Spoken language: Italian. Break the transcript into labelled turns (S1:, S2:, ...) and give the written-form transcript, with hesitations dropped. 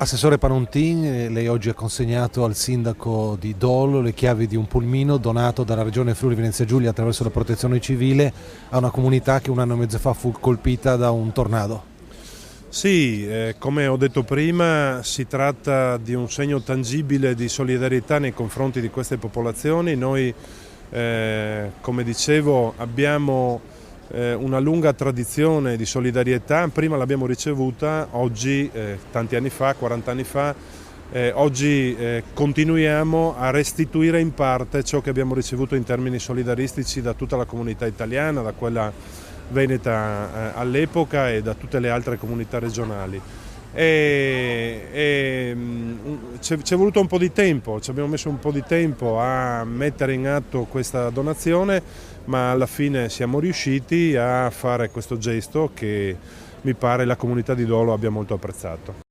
S1: Assessore Panuntin, lei oggi ha consegnato al sindaco di Dolo le chiavi di un pulmino donato dalla regione Friuli Venezia Giulia attraverso la protezione civile a una comunità che un anno e mezzo fa fu colpita da un tornado.
S2: Sì, come ho detto prima, si tratta di un segno tangibile di solidarietà nei confronti di queste popolazioni. Noi, come dicevo, abbiamo una lunga tradizione di solidarietà. Prima l'abbiamo ricevuta, oggi, tanti anni fa, 40 anni fa, oggi continuiamo a restituire in parte ciò che abbiamo ricevuto in termini solidaristici da tutta la comunità italiana, da quella veneta all'epoca e da tutte le altre comunità regionali. C'è voluto un po' di tempo, ci abbiamo messo un po' di tempo a mettere in atto questa donazione, ma alla fine siamo riusciti a fare questo gesto che mi pare la comunità di Dolo abbia molto apprezzato.